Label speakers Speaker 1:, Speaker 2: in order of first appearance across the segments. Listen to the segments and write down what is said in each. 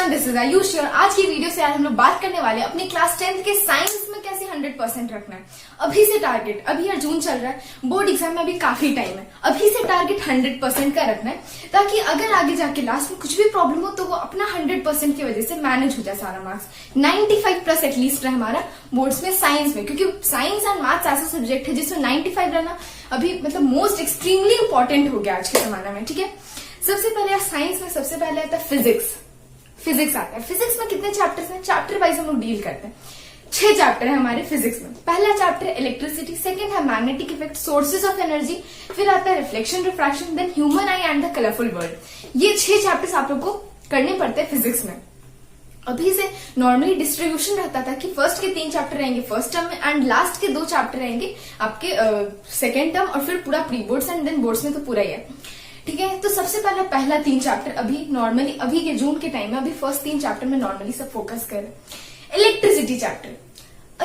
Speaker 1: Everyone, this is Ayush और आज की वीडियो से आज हम लोग बात करने वाले हैं अपनी क्लास 10th के साइंस में कैसे 100% रखना है। अभी से टारगेट, अभी यार जून चल रहा है, बोर्ड एग्जाम में अभी काफी टाइम है, अभी से टारगेट 100% का रखना है ताकि अगर आगे जाके लास्ट में कुछ भी प्रॉब्लम हो तो वो अपना 100% की वजह से मैनेज हो जाए सारा मार्क्स। 95+ एटलीस्ट रहे हमारा बोर्ड्स में साइंस में, क्योंकि साइंस एंड मैथ्स ऐसा सब्जेक्ट है जिसमें 95 रहना अभी मतलब मोस्ट एक्सट्रीमली इंपॉर्टेंट हो गया आज के जमाने में। ठीक है, सबसे पहले साइंस में सबसे पहले आता है फिजिक्स आता है। फिजिक्स में कितने चैप्टर्स हैं? चैप्टर वाइज हम लोग डील करते हैं। 6 चैप्टर है हमारे फिजिक्स में। पहला चैप्टर है इलेक्ट्रिसिटी, सेकंड है magnetic effect, sources of energy, फिर आता है reflection, refraction, then human eye and the colourful world. ये 6 चैप्टर्स आप लोग को करने पड़ते हैं फिजिक्स में। अभी से नॉर्मली डिस्ट्रीब्यूशन रहता था कि फर्स्ट के 3 चैप्टर रहेंगे फर्स्ट टर्म में एंड लास्ट के 2 चैप्टर रहेंगे आपके सेकेंड टर्म और फिर पूरा pre boards and then boards में तो पूरा ही है। ठीक है, तो सबसे पहला 3 चैप्टर अभी नॉर्मली अभी के जून के टाइम में अभी फर्स्ट 3 चैप्टर में नॉर्मली सब फोकस करें। इलेक्ट्रिसिटी चैप्टर,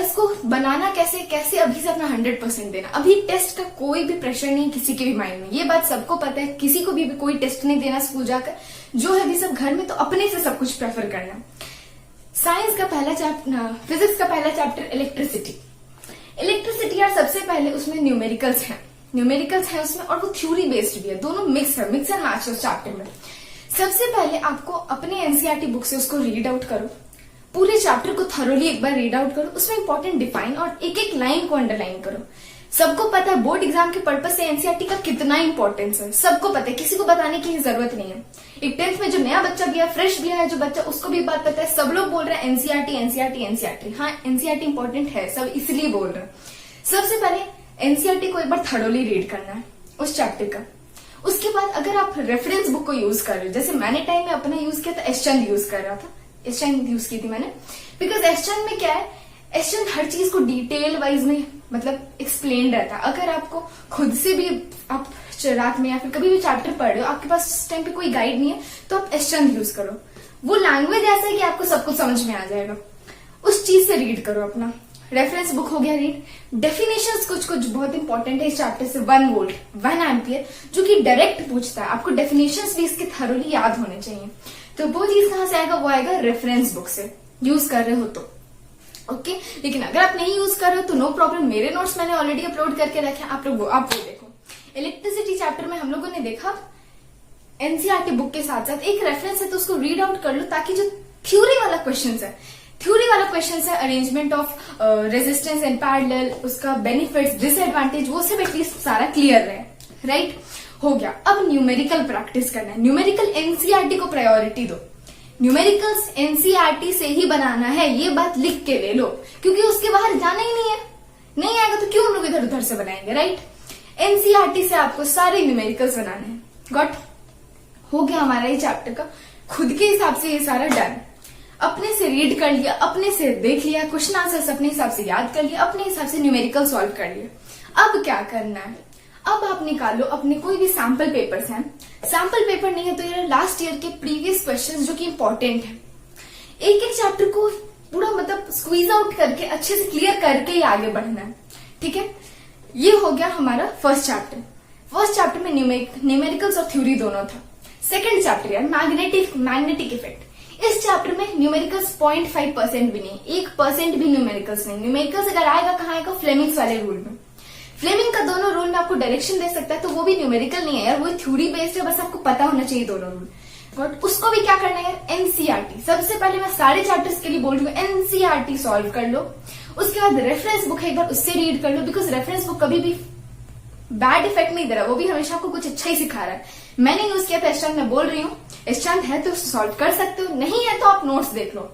Speaker 1: इसको बनाना कैसे अभी से अपना 100% देना। अभी टेस्ट का कोई भी प्रेशर नहीं किसी के भी माइंड में, ये बात सबको पता है। किसी को भी कोई टेस्ट नहीं देना स्कूल जाकर, जो है अभी सब घर में तो अपने से सब कुछ प्रेफर करना। साइंस का पहला चैप्टर, फिजिक्स का पहला चैप्टर इलेक्ट्रिसिटी यार सबसे पहले उसमें न्यूमेरिकल्स है उसमें और वो थ्योरी बेस्ड भी है, दोनों मिक्स एंड मैच है उस चैप्टर में। सबसे पहले आपको अपने एनसीईआरटी बुक से उसको रीड आउट करो, पूरे चैप्टर को थरोली एक बार रीड आउट करो, उसमें इंपॉर्टेंट डिफाइन और एक एक लाइन को अंडरलाइन करो। सबको पता है बोर्ड एग्जाम के पर्पज से एनसीईआरटी का कितना इंपॉर्टेंस है, सबको पता है, किसी को बताने की जरूरत नहीं है। एक 10th में जो नया बच्चा भी है, फ्रेश भी है जो बच्चा, उसको भी बात पता है। सब लोग बोल रहे हैं एनसीईआरटी। हाँ, एनसीईआरटी इंपॉर्टेंट है, सब इसलिए बोल रहे हैं। सबसे पहले एनसीईआरटी को एक बार थरोली रीड करना है उस चैप्टर का। उसके बाद अगर आप रेफरेंस बुक को यूज कर रहे हो, जैसे मैंने टाइम में अपना यूज किया था, एसचंद यूज कर रहा था, एसचंद यूज की थी मैंने, बिकॉज एसचंद में क्या है, एसचंद हर चीज को डिटेल वाइज में मतलब एक्सप्लेन रहता है। अगर आपको खुद से भी आप रात में या फिर कभी भी चैप्टर पढ़ रहे हो, आपके पास उस टाइम पे कोई गाइड नहीं है, तो आप एसचंद यूज करो। वो लैंग्वेज ऐसा है कि आपको सब कुछ समझ में आ जाएगा। उस चीज से रीड करो अपना। रेफरेंस बुक हो गया रीड। डेफिनेशंस कुछ बहुत इंपॉर्टेंट है इस चैप्टर से। 1 वोल्ट 1 एम्पियर जो कि डायरेक्ट पूछता है, आपको डेफिनेशंस भी इसके थरोली याद होने चाहिए। तो वो चीज कहां से आएगा? वो आएगा रेफरेंस बुक से, यूज कर रहे हो तो ओके। लेकिन अगर आप नहीं यूज कर रहे हो तो नो प्रॉब्लम, मेरे नोट्स मैंने ऑलरेडी अपलोड करके रखे हैं, आप वो देखो। इलेक्ट्रिसिटी चैप्टर में हम लोगों ने देखा एनसीईआरटी बुक के साथ साथ एक रेफरेंस है तो उसको रीड आउट कर लो, ताकि जो थ्योरी वाला क्वेश्चन है arrangement of resistance and parallel, उसका बेनिफिट्स डिसएडवांटेज, वो सब एटलीस्ट सारा क्लियर रहे। राइट, हो गया। अब न्यूमेरिकल प्रैक्टिस करना है। न्यूमेरिकल एनसीईआरटी को प्रायोरिटी दो, न्यूमेरिकल्स एनसीईआरटी से ही बनाना है, ये बात लिख के ले लो, क्योंकि उसके बाहर जाना ही नहीं है। नहीं आएगा तो क्यों हम लोग इधर उधर से बनाएंगे। राइट, एनसीईआरटी से आपको सारे न्यूमेरिकल्स बनाने हैं। गॉट, हो गया हमारा ये चैप्टर का खुद के हिसाब से ये सारा डन। अपने से रीड कर लिया, अपने से देख लिया, क्वेश्चन आंसर्स अपने हिसाब से याद कर लिया, अपने हिसाब से न्यूमेरिकल सॉल्व कर लिया। अब क्या करना है? अब आप निकालो अपने कोई भी सैंपल पेपर्स हैं। सैंपल पेपर नहीं है तो ये लास्ट ईयर के प्रीवियस क्वेश्चंस जो कि इंपॉर्टेंट है, एक एक चैप्टर को पूरा मतलब स्क्वीज आउट करके अच्छे से क्लियर करके ही आगे बढ़ना है। ठीक है, ये हो गया हमारा फर्स्ट चैप्टर में न्यूमेरिकल्स और थ्योरी दोनों था। सेकेंड चैप्टर यार मैग्नेटिक इफेक्ट। इस चैप्टर में न्यूमेरिकल्स 0.5% भी नहीं, 1% भी न्यूमेरिकल्स नहीं। न्यूमेरिकल्स अगर आएगा कहाँ आएगा? फ्लेमिंग्स वाले रूल में। फ्लेमिंग का दोनों रूल में आपको डायरेक्शन दे सकता है, तो वो भी न्यूमेरिकल नहीं है यार, वो थ्योरी बेस्ड है, बस आपको पता होना चाहिए दोनों रूल। बट उसको भी क्या करना है यार? एनसीईआरटी। सबसे पहले मैं सारे चैप्टर्स के लिए बोल रही हूँ, एनसीईआरटी सॉल्व कर लो। उसके बाद रेफरेंस बुक है, एक बार उससे रीड कर लो, बिकॉज रेफरेंस बुक कभी भी बैड इफेक्ट नहीं दे रहा, वो भी हमेशा आपको कुछ अच्छा ही सिखा रहा है। मैंने यूज किया था एसचंद, मैं बोल रही हूँ एसचंद है तो सॉल्व कर सकते हो, नहीं है तो आप नोट्स देख लो।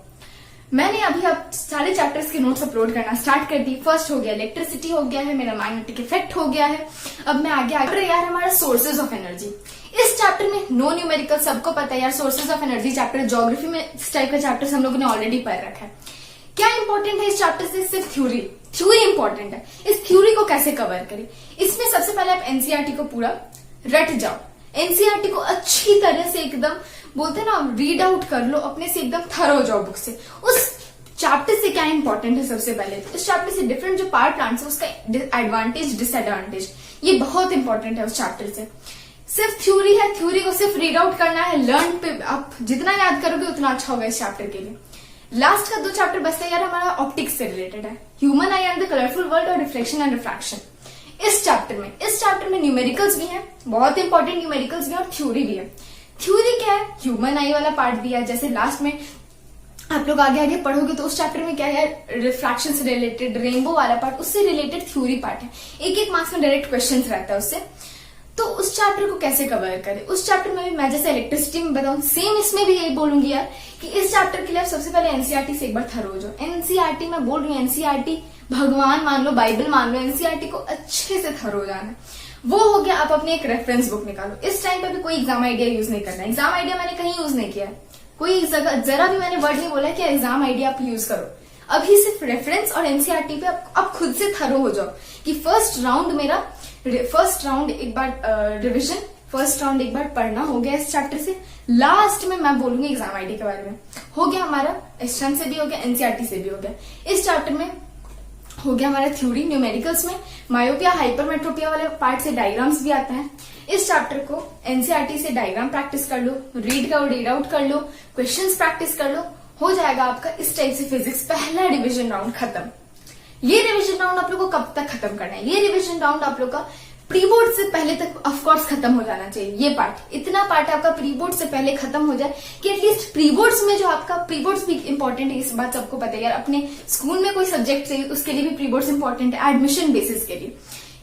Speaker 1: मैंने अभी आप सारे चैप्टर्स के नोट्स अपलोड करना स्टार्ट कर दी। फर्स्ट हो गया इलेक्ट्रिसिटी, हो गया है मेरा मैग्नेटिक इफेक्ट, हो गया है। अब मैं आगे यार हमारा सोर्सेज ऑफ एनर्जी। इस चैप्टर में नो न्यूमेरिकल, सबको पता है यार। Sources of energy chapter, geography में इस टाइप का चैप्टर हम लोगों ने ऑलरेडी पढ़ रखा है। क्या इंपॉर्टेंट है इस चैप्टर से? सिर्फ थ्योरी इंपॉर्टेंट है। इस थ्योरी को कैसे कवर करें? इसमें सबसे पहले आप एनसीईआरटी को पूरा रट जाओ, एनसीईआरटी को अच्छी तरह से एकदम बोलते हैं ना रीड आउट कर लो, अपने से एकदम थरो जाओ बुक से। उस चैप्टर से क्या इंपॉर्टेंट है? सबसे पहले तो इस चैप्टर से डिफरेंट जो पावर प्लांट्स है उसका एडवांटेज डिसएडवांटेज, ये बहुत इंपॉर्टेंट है उस चैप्टर से। सिर्फ थ्योरी है, थ्योरी को सिर्फ रीड आउट करना है, लर्न पे आप जितना याद करोगे उतना अच्छा होगा इस चैप्टर के लिए। लास्ट का 2 चैप्टर बचता है यार हमारा ऑप्टिक्स से रिलेटेड है, human eye and the colourful world और रिफ्लेक्शन एंड रिफ्रैक्शन। इस चैप्टर में न्यूमेरिकल्स भी हैं, बहुत इंपॉर्टेंट न्यूमेरिकल्स भी और थ्योरी भी है। थ्योरी क्या है, ह्यूमन आई वाला पार्ट दिया है, जैसे लास्ट में आप लोग आगे आगे पढ़ोगे तो उस चैप्टर में क्या है, रिफ्रैक्शन से रिलेटेड, रेनबो वाला पार्ट, उससे रिलेटेड थ्योरी पार्ट है। एक मार्क्स में डायरेक्ट क्वेश्चन रहता है उससे। तो उस चैप्टर को कैसे कवर करें, उस चैप्टर में भी मैं जैसे इलेक्ट्रिसिटी में बताऊं, सेम इसमें भी यही बोलूंगी यार कि इस चैप्टर के लिए आप सबसे पहले एनसीईआरटी से एक बार थरो हो जाओ। एनसीईआरटी में बोल रही हूँ, एनसीईआरटी भगवान मान लो, बाइबल मान लो, एनसीईआरटी को अच्छे से थरो हो जाना। वो हो गया, आप अपनी एक रेफरेंस बुक निकालो। इस टाइम पे भी कोई एग्जाम आइडिया यूज नहीं करना है, एग्जाम आइडिया मैंने कहीं यूज नहीं किया है, कोई जरा भी मैंने वर्ड नहीं बोला कि एग्जाम आइडिया आप यूज करो। अभी सिर्फ रेफरेंस और एनसीईआरटी पे आप खुद से थरो हो जाओ कि फर्स्ट राउंड एक बार रिवीजन, फर्स्ट राउंड एक बार पढ़ना हो गया इस चैप्टर से। लास्ट में मैं बोलूंगी एग्जाम आईडी के बारे में। हो गया हमारा, एसएम से भी हो गया, एनसीईआरटी से भी हो गया। इस चैप्टर में हो गया हमारा थ्योरी। न्यूमेरिकल्स में मायोपिया हाइपरमेट्रोपिया वाले पार्ट से डायग्राम्स भी आता है। इस चैप्टर को एनसीईआरटी से डायग्राम प्रैक्टिस कर लो, रीड आउट कर लो, क्वेश्चंस प्रैक्टिस कर लो, हो जाएगा आपका इस टाइप से फिजिक्स पहला रिवीजन राउंड खत्म। ये रिवीजन राउंड आप लोग को कब तक खत्म करना है, ये रिवीजन राउंड आप लोग का प्री बोर्ड से पहले तक ऑफकोर्स खत्म हो जाना चाहिए। ये पार्ट, इतना पार्ट आपका प्री बोर्ड से पहले खत्म हो जाए कि एटलीस्ट प्री बोर्ड्स में जो आपका, प्री बोर्ड्स भी इंपॉर्टेंट है, इस बात सबको पता है यार। अपने स्कूल में कोई सब्जेक्ट चाहिए उसके लिए भी प्री बोर्ड्स इंपॉर्टेंट है, एडमिशन बेसिस के लिए।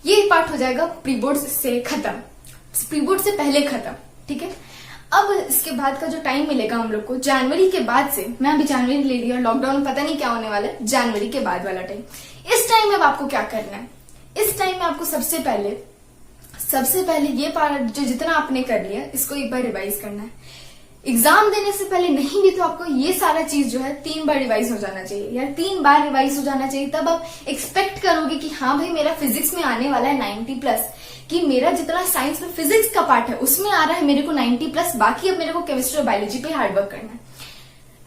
Speaker 1: ये पार्ट हो जाएगा प्री बोर्ड से खत्म, प्री बोर्ड से पहले खत्म, ठीक है। अब इसके बाद का जो टाइम मिलेगा हम लोग को, जनवरी के बाद से, मैं अभी जनवरी ले लिया, लॉकडाउन पता नहीं क्या होने वाला है, जनवरी के बाद वाला टाइम, इस टाइम में अब आपको क्या करना है। इस टाइम में आपको सबसे पहले ये पार्ट जो जितना आपने कर लिया इसको एक बार रिवाइज करना है। एग्जाम देने से पहले नहीं भी तो आपको ये सारा चीज जो है 3 बार रिवाइज हो जाना चाहिए यार, 3 बार रिवाइज हो जाना चाहिए। तब आप एक्सपेक्ट करोगे कि हाँ भाई मेरा फिजिक्स में आने वाला है 90+, कि मेरा जितना साइंस में फिजिक्स का पार्ट है उसमें आ रहा है मेरे को 90+, बाकी अब मेरे को केमिस्ट्री और बायोलॉजी पे हार्डवर्क करना है।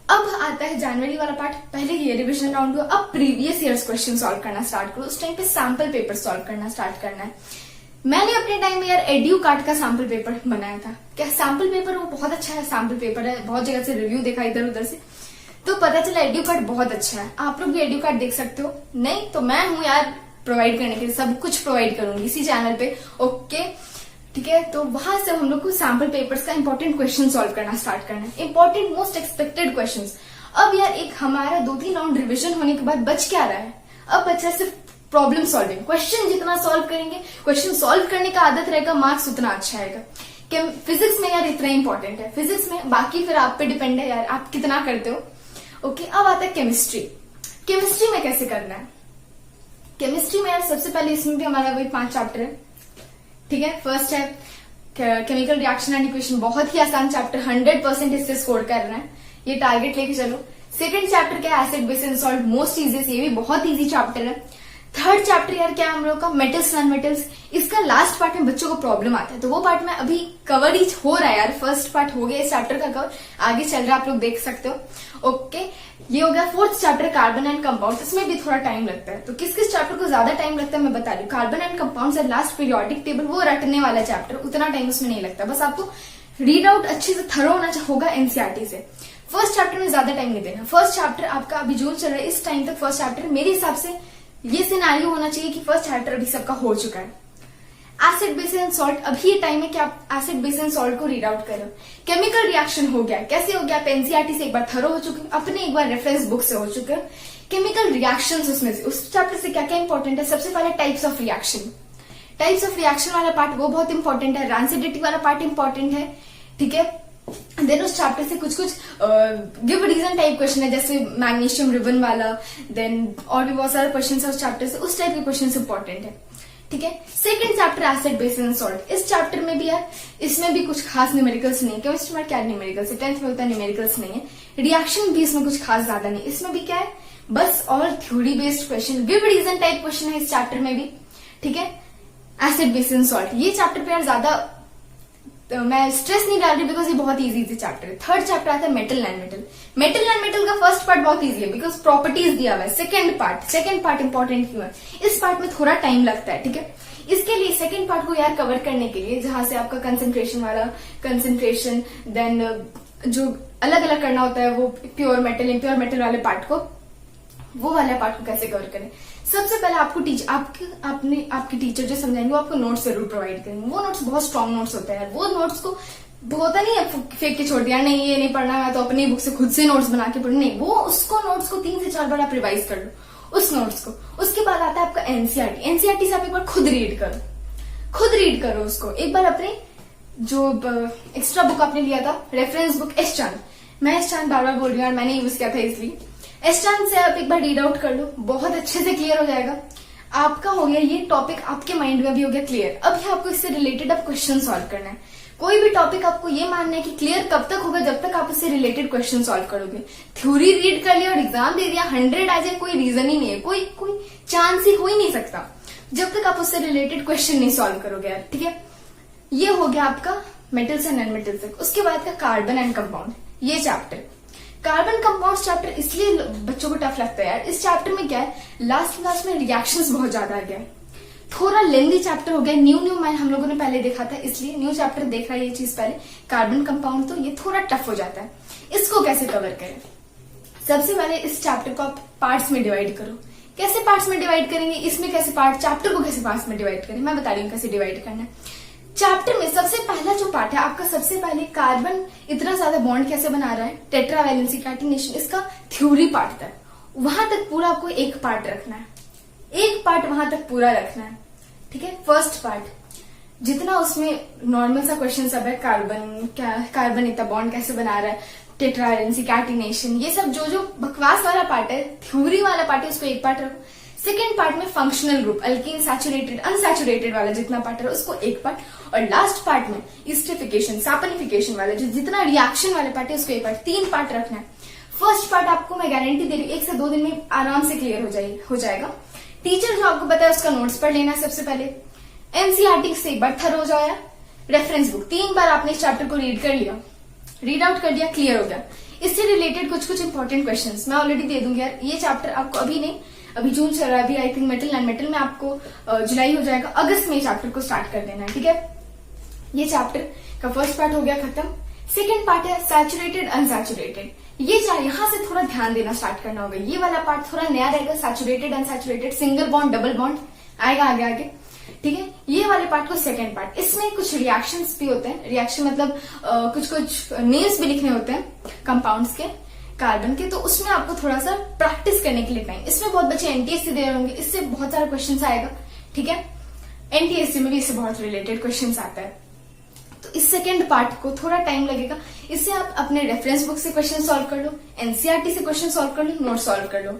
Speaker 1: अब आता है जनवरी वाला पार्ट, पहले ये रिविजन राउंड हुआ। अब प्रीवियस ईयर्स क्वेश्चन सॉल्व करना स्टार्ट करो, उस टाइम पे सैंपल पेपर सॉल्व करना स्टार्ट करना है। मैंने अपने टाइम में यार एड्यू कार्ड का सैंपल पेपर बनाया था। क्या सैंपल पेपर, वो बहुत अच्छा है सैंपल पेपर है, बहुत जगह से रिव्यू देखा इधर उधर से, तो पता चला एड्यू कार्ड बहुत अच्छा है। आप लोग भी एड्यू कार्ड देख सकते हो, नहीं तो मैं हूं यार प्रोवाइड करने के लिए, सब कुछ प्रोवाइड करूंगी इसी चैनल पे, ओके ठीक है। तो वहां से हम लोग को सैंपल पेपर्स का इंपॉर्टेंट क्वेश्चन सॉल्व करना स्टार्ट करना है, इंपॉर्टेंट मोस्ट एक्सपेक्टेड क्वेश्चंस। अब यार एक हमारा 2-3 राउंड रिविजन होने के बाद बच क्या रहा है, अब बचा सिर्फ प्रॉब्लम सॉल्विंग। क्वेश्चन जितना सॉल्व करेंगे, क्वेश्चन सॉल्व करने का आदत रहेगा, मार्क्स उतना अच्छा आएगा। फिजिक्स में यार इतना इंपॉर्टेंट है, फिजिक्स में, बाकी फिर आप पे डिपेंड है यार आप कितना करते हो। ओके, अब आता है केमिस्ट्री। केमिस्ट्री में कैसे करना है, केमिस्ट्री में यार सबसे पहले इसमें भी हमारा वही 5 चैप्टर है, ठीक है। फर्स्ट है केमिकल रिएक्शन एंड इक्वेशन, बहुत ही आसान चैप्टर, 100% इससे स्कोर करना है, ये टारगेट लेके चलो। सेकंड चैप्टर क्या है, acid base and salt, most easiest, ये भी बहुत इजी चैप्टर है। थर्ड चैप्टर यार क्या हम लोग का, मेटल्स नॉन मेटल्स, इसका लास्ट पार्ट में बच्चों को प्रॉब्लम आता है, तो वो पार्ट में अभी कवर ही हो रहा है यार, फर्स्ट पार्ट हो गया इस चैप्टर का कवर, आगे चल रहा है, आप लोग देख सकते हो। ओके, ये हो गया fourth chapter carbon and compound, इसमें भी थोड़ा टाइम लगता है। तो किस किस चैप्टर को ज्यादा टाइम लगता है मैं बता रही हूँ, कार्बन एंड कंपाउंड और लास्ट पीरियोडिक टेबल, वो रटने वाला चैप्टर, उतना टाइम उसमें नहीं लगता, बस आपको रीड आउट अच्छे से थरो होना होगा एनसीईआरटी से। फर्स्ट चैप्टर में ज्यादा टाइम नहीं देना, फर्स्ट चैप्टर आपका अभी जो चल रहा है इस टाइम तक, फर्स्ट चैप्टर मेरे हिसाब से ये सिनेरियो होना चाहिए कि फर्स्ट चैप्टर अभी सबका हो चुका है। एसिड बेस एंड सॉल्ट, अभी ये टाइम है कि आप एसिड बेस एंड सॉल्ट को रीड आउट करो। केमिकल रिएक्शन हो गया, कैसे हो गया, आप एनसीईआरटी से एक बार थरो हो चुके, अपने एक बार रेफरेंस बुक से हो चुके। केमिकल रिएक्शंस, उसमें से उस चैप्टर से क्या क्या इंपॉर्टेंट है, सबसे पहले types of reaction, types of reaction वाला पार्ट वो बहुत इंपॉर्टेंट है, रैंसिडिटी वाला पार्ट इंपॉर्टेंट है, ठीक है। देन उस चैप्टर से कुछ गिव रीजन टाइप क्वेश्चन है, जैसे मैग्नीशियम रिबन वाला, देन और भी बहुत सारे क्वेश्चन है उस चैप्टर से, उस टाइप के क्वेश्चन इंपॉर्टेंट है, ठीक है। Second chapter acid base and salt, इस चैप्टर में भी है, इसमें भी कुछ खास न्यूमेरिकल्स नहीं है, केमिस्ट्री में क्या न्यूमेरिकल्स है, 10th में होता है न्यूमेरिकल्स नहीं है। रिएक्शन भी इसमें कुछ खास ज्यादा नहीं, इसमें भी क्या है, बस और theory based question, give reason type question है इस चैप्टर में भी, ठीक है। एसिड बेस एंड सॉल्ट, ये चैप्टर पे यार ज्यादा तो मैं स्ट्रेस नहीं डाल रही बिकॉज ये बहुत इजी चैप्टर है। थर्ड चैप्टर आता है metal and metal, metal and metal का फर्स्ट पार्ट बहुत इजी है बिकॉज प्रॉपर्टीज दिया हुआ है। सेकंड पार्ट इंपॉर्टेंट क्यों है, इस पार्ट में थोड़ा टाइम लगता है, ठीक है। इसके लिए सेकंड पार्ट को यार कवर करने के लिए, जहां से आपका कंसंट्रेशन देन जो अलग अलग करना होता है, वो प्योर मेटल इम्प्योर मेटल वाले पार्ट को, वो वाला पार्ट को कैसे कवर करें। सबसे पहले आपकी टीचर जो समझाएंगे वो आपको नोट्स जरूर प्रोवाइड करेंगे। वो नोट्स बहुत स्ट्रॉन्ग नोट्स होते हैं। वो नोट्स को होता नहीं है फेंक के छोड़ दिया, नहीं ये नहीं पढ़ना, मैं तो अपनी बुक से खुद से नोट्स बना के पढ़ू, नहीं, वो उसको नोट्स को 3 से 4 बार आप रिवाइज कर लो उस नोट्स को। उसके बाद आता है आपका एनसीईआरटी। एनसीईआरटी से आप एक बार खुद रीड करो उसको एक बार। अपने जो एक्स्ट्रा बुक आपने लिया था, रेफरेंस बुक एस चांद, मैं एस चांद बार बार बोल रही हूँ, मैंने यूज किया था इसलिए एस चांद से आप एक बार रीड आउट कर लो, बहुत अच्छे से क्लियर हो जाएगा आपका। हो गया ये टॉपिक, आपके माइंड में भी हो गया क्लियर। अब ये आपको इससे रिलेटेड अब क्वेश्चन सॉल्व करना है। कोई भी टॉपिक आपको ये मानना है कि क्लियर कब तक होगा, जब तक आप इससे रिलेटेड क्वेश्चन सॉल्व करोगे। थ्योरी रीड कर लिया और एग्जाम दे दिया, 100 आ जाए, कोई रीजन ही नहीं है, कोई चांस ही हो ही नहीं सकता जब तक आप उससे रिलेटेड क्वेश्चन नहीं सॉल्व करोगे यार, ठीक है। ये हो गया आपका मेटल्स एंड नॉन मेटल्स तक। उसके बाद का कार्बन एंड कंपाउंड, ये चैप्टर, कार्बन कंपाउंड चैप्टर इसलिए बच्चों को टफ लगता है यार। इस चैप्टर में क्या है, लास्ट में रिएक्शंस बहुत ज्यादा आ गया, थोड़ा लेंदी चैप्टर हो गया। न्यू मैं हम लोगों ने पहले देखा था, इसलिए न्यू चैप्टर देख रहा है ये चीज पहले, कार्बन कंपाउंड, तो ये थोड़ा टफ हो जाता है। इसको कैसे कवर करें, सबसे पहले इस चैप्टर को आप पार्ट्स में डिवाइड करो। कैसे पार्ट्स में डिवाइड करेंगे, इसमें कैसे चैप्टर को कैसे पार्ट्स में डिवाइड करें, मैं बता रही हूँ कैसे डिवाइड करना है। चैप्टर में सबसे पहला जो पार्ट है आपका, सबसे पहले कार्बन इतना ज्यादा बॉन्ड कैसे बना रहा है, टेट्रा वैलेंसी कैटिनेशन, इसका थ्योरी पार्ट तक, वहां तक पूरा आपको एक पार्ट रखना है, एक पार्ट वहां तक पूरा रखना है, ठीक है। फर्स्ट पार्ट जितना उसमें नॉर्मल सा क्वेश्चन सब है, कार्बन इतना बॉन्ड कैसे बना रहा है, टेट्रा वैलेंसी कैटिनेशन, ये सब जो बकवास वाला पार्ट है, थ्योरी वाला पार्ट है, उसको एक पार्ट रखो। सेकेंड पार्ट में functional group, alkyne, saturated, unsaturated वाला जितना पार्ट है उसको एक पार्ट, और लास्ट पार्ट में इस्टिफिकेशन, सैपनिफिकेशन वाला जो जितना रिएक्शन वाले पार्ट है उसको एक पार्ट, 3 पार्ट रखना है। फर्स्ट पार्ट आपको मैं गारंटी दे रही हूँ 1 से 2 दिन में आराम से क्लियर हो जाएगा। टीचर जो आपको बताया उसका नोट्स पढ़ लेना है सबसे पहले, एनसीईआरटी से एक बार थर हो जाया, रेफरेंस बुक 3 बार आपने इस चैप्टर को रीड कर लिया, रीड आउट कर दिया, क्लियर हो गया। इससे रिलेटेड कुछ इंपॉर्टेंट क्वेश्चंस मैं ऑलरेडी दे दूंगी यार। ये चैप्टर आपको अभी नहीं, अभी जून चल रहा है, अभी I think metal and metal में आपको जुलाई हो जाएगा, अगस्त में चैप्टर को स्टार्ट कर देना है, ठीक है। ये चैप्टर का फर्स्ट पार्ट हो गया खत्म। सेकेंड पार्ट है सैचुरेटेड अनसैचुरेटेड, ये यहाँ से थोड़ा ध्यान देना स्टार्ट करना होगा। ये वाला पार्ट थोड़ा नया रहेगा, saturated unsaturated, single bond double bond आएगा आगे, ठीक है। ये वाले पार्ट को सेकंड पार्ट, इसमें कुछ रिएक्शंस भी होते हैं, रिएक्शन मतलब कुछ नेम्स भी लिखने होते हैं कंपाउंड्स के, कार्बन के, तो उसमें आपको थोड़ा सा प्रैक्टिस करने के लिए टाइम। इसमें बहुत बच्चे एनटीएससी दे रहे होंगे, इससे बहुत सारा क्वेश्चन आएगा, ठीक है। एनटीएससी में भी इससे बहुत रिलेटेड क्वेश्चन आता है, तो इस सेकेंड पार्ट को थोड़ा टाइम लगेगा। इससे आप अपने रेफरेंस बुक से क्वेश्चन सॉल्व कर लो, एनसीईआरटी से क्वेश्चन सॉल्व कर लो, नोट सॉल्व कर लो,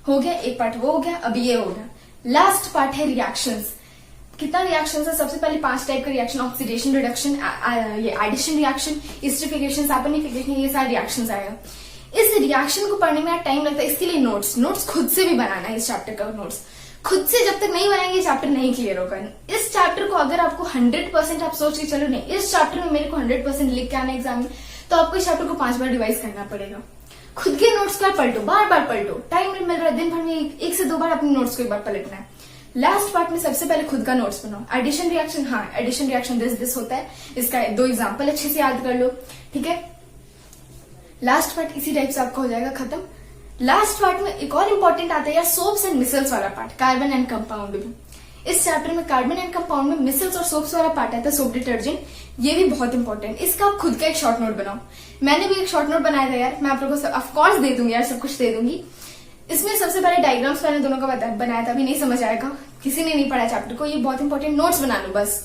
Speaker 1: हो गया एक पार्ट, वो हो गया। अब ये हो गया लास्ट पार्ट है रिएक्शंस। कितना रिएक्शन है, सबसे पहले 5 टाइप का रिएक्शन, ऑक्सीडेशन, रिडक्शन, ये एडिशन रिएक्शन, एस्टरिफिकेशन, सैपनिफिकेशन, ये सारे रिएक्शंस आएगा। इस रिएक्शन को पढ़ने में टाइम लगता है, इसके लिए नोट्स खुद से भी बनाना है। इस चैप्टर का नोट्स खुद से जब तक नहीं बनाएंगे चैप्टर नहीं क्लियर होगा। इस चैप्टर को अगर आपको 100% आप सोच के चलो, नहीं इस चैप्टर में मेरे को 100% लिख के आना एग्जाम में, तो आपको इस चैप्टर को 5 बार रिवाइज करना पड़ेगा। खुद के नोट्स को पलटो, बार बार पलटो, टाइम मिल रहा है दिन भर में 1 से 2 बार अपने नोट्स को एक बार पलटना है। लास्ट पार्ट में सबसे पहले खुद का नोट्स बनाओ। एडिशन रिएक्शन, हाँ एडिशन रिएक्शन दिस होता है, इसका 2 एग्जाम्पल अच्छे से याद कर लो, ठीक है। लास्ट पार्ट इसी टाइप से आपका हो जाएगा खत्म। लास्ट पार्ट में एक और इंपॉर्टेंट आता है यार, सोप्स एंड मिसल्स वाला पार्ट, कार्बन एंड कंपाउंड में। इस चैप्टर में कार्बन एंड कंपाउंड में मिसल्स और सोप्स वाला पार्ट आता है, सोप डिटर्जेंट, ये भी बहुत इंपॉर्टेंट। इसका आप खुद का एक शॉर्ट नोट बनाओ। मैंने भी एक शॉर्ट नोट बनाया था यार, मैं आप लोगों को ऑफकोर्स दे दूंगी यार, सब कुछ दे दूंगी। इसमें सबसे पहले डायग्राम्स मैंने दोनों का बनाया था, अभी नहीं समझ आएगा, किसी ने नहीं पढ़ा चैप्टर को, ये बहुत इंपॉर्टेंट, नोट्स बना लो बस।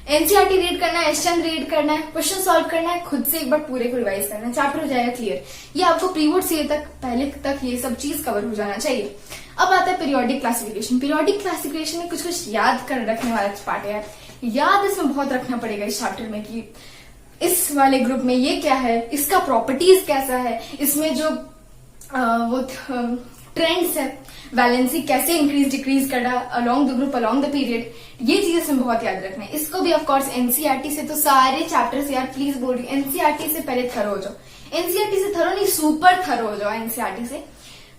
Speaker 1: एनसीईआरटी रीड करना है, एसचंद रीड करना है, क्वेश्चन सॉल्व करना है, खुद से एक बार पूरे को रिवाइज करना है, चैप्टर हो जाएगा क्लियर। ये आपको प्रीवोर्ड सीए तक पहले तक ये सब चीज कवर हो जाना चाहिए। अब आता है पीरियोडिक क्लासिफिकेशन। पीरियोडिक क्लासिफिकेशन में कुछ याद कर रखने वाला पार्ट है यार, याद इसमें बहुत रखना पड़ेगा इस चैप्टर में कि इस वाले ग्रुप में ये क्या है, इसका प्रॉपर्टीज कैसा है, इसमें जो वो ट्रेंड्स है, वैलेंसी कैसे इंक्रीज डिक्रीज करना along the group along the period, ये चीजें इसमें बहुत याद रखना है। इसको भी ऑफ कोर्स एनसीईआरटी से, तो सारे चैप्टर्स यार प्लीज बोल रही हूँ एनसीईआरटी से पहले थरो हो जाओ, एनसीईआरटी से थरो नहीं सुपर थरो हो जाओ एनसीईआरटी से।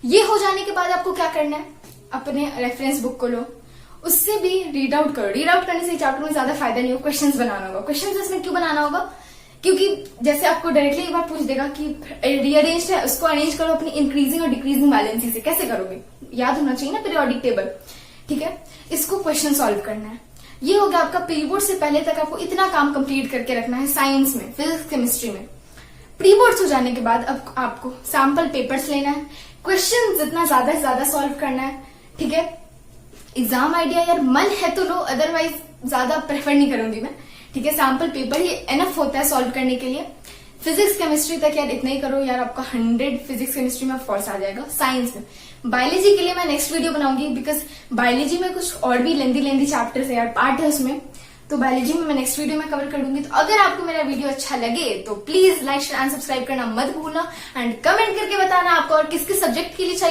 Speaker 1: ये हो जाने के बाद आपको क्या करना है, अपने रेफरेंस बुक को लो, उससे भी रीड आउट करो। रीड आउट करने से चैप्टर में ज्यादा फायदा नहीं हो, क्वेश्चंस बनाना होगा। क्वेश्चंस इसमें क्यों बनाना होगा? क्योंकि जैसे आपको डायरेक्टली एक बार पूछ देगा कि रीअरेंज है, उसको अरेंज करो अपनी इंक्रीजिंग और डिक्रीजिंग वैलेंसी से। कैसे करोगे? याद होना चाहिए ना पीरियोडिक टेबल, ठीक है। इसको क्वेश्चन सॉल्व करना है। ये हो गया आपका प्री बोर्ड से पहले तक आपको इतना काम कंप्लीट करके रखना है साइंस में, फिजिक्स, केमिस्ट्री में। प्री बोर्ड्स हो जाने के बाद अब आपको सैंपल पेपर्स लेना है, क्वेश्चन जितना ज्यादा से ज्यादा सॉल्व करना है, ठीक है। एग्जाम आइडिया यार मन है तो लो, अदरवाइज ज्यादा प्रेफर नहीं करूंगी मैं, ठीक है। सैंपल पेपर ही एनफ होता है सॉल्व करने के लिए। फिजिक्स केमिस्ट्री तक यार इतना ही करो यार, आपका 100 फिजिक्स केमिस्ट्री में फोर्स आ जाएगा। साइंस में, बायोलॉजी के लिए मैं नेक्स्ट वीडियो बनाऊंगी, बिकॉज बायोलॉजी में कुछ और भी लेंदी चैप्टर्स है यार, पार्ट है उसमें, तो बायोलॉजी में मैं नेक्स्ट वीडियो में कवर कर दूंगी। तो अगर आपको मेरा वीडियो अच्छा लगे तो please like, share and subscribe करना मत भूलना, एंड कमेंट करके बताना आपको और किस किस सब्जेक्ट के लिए चाहिए।